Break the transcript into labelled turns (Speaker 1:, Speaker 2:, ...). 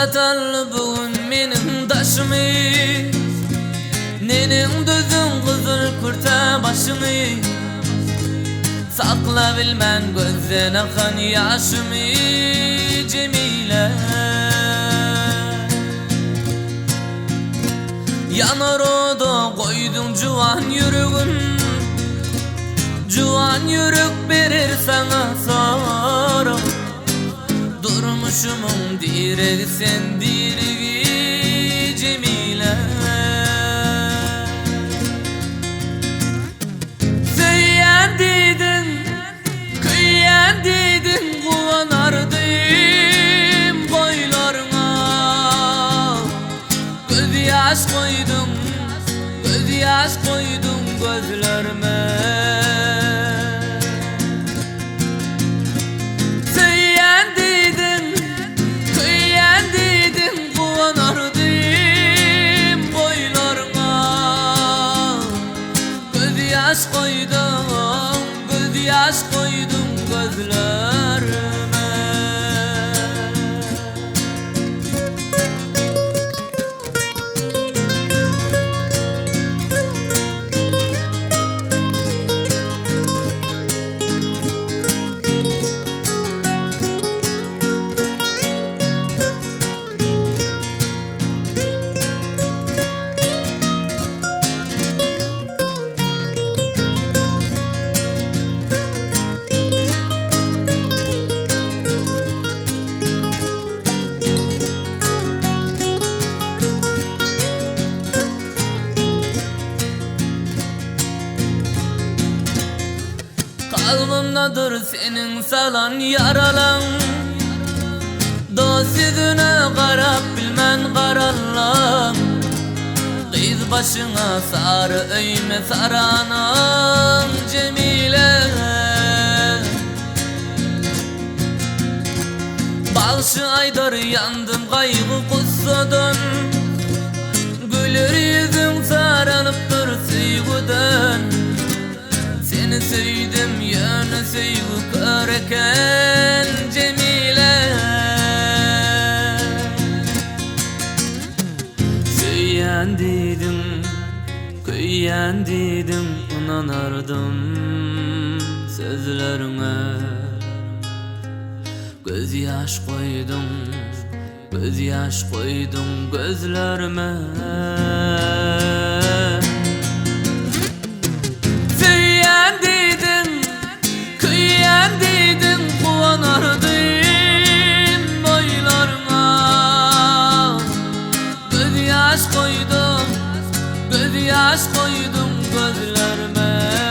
Speaker 1: Çatal bugün menin daşımı, nenin düzün kızıl kurta başımı. Sakla bilmen gözden akan yaşımı Cemile. Yanar oda koydun juwan yüreğim, juwan yürek verir sana sonra. Durmuşumun diregi sen diregi Cemile. Söyleyen dedin, kıyyen dedin, kuvanardım boylarına. Göz yaş koydum, göz yaş koydum gözlerime. Yaş koydum, göz yaş koydum gözlerime. Kalbimdadır senin salan yaralan. Dost yüzüne karap bilmen kararlan. Kız başına sarı öyme saranan Cemile. Balşı aydar yandım kaygı kussadan. Gülür yüzün sarılıptır sevgiden. Seni sevdim yana sevgi körken Cemile. Söyleyen dedim, kıyyen dedim, inanardım sözlerine. Göz yaş koydum, göz yaş koydum gözlerime. Göz yaş koydum gözlerime.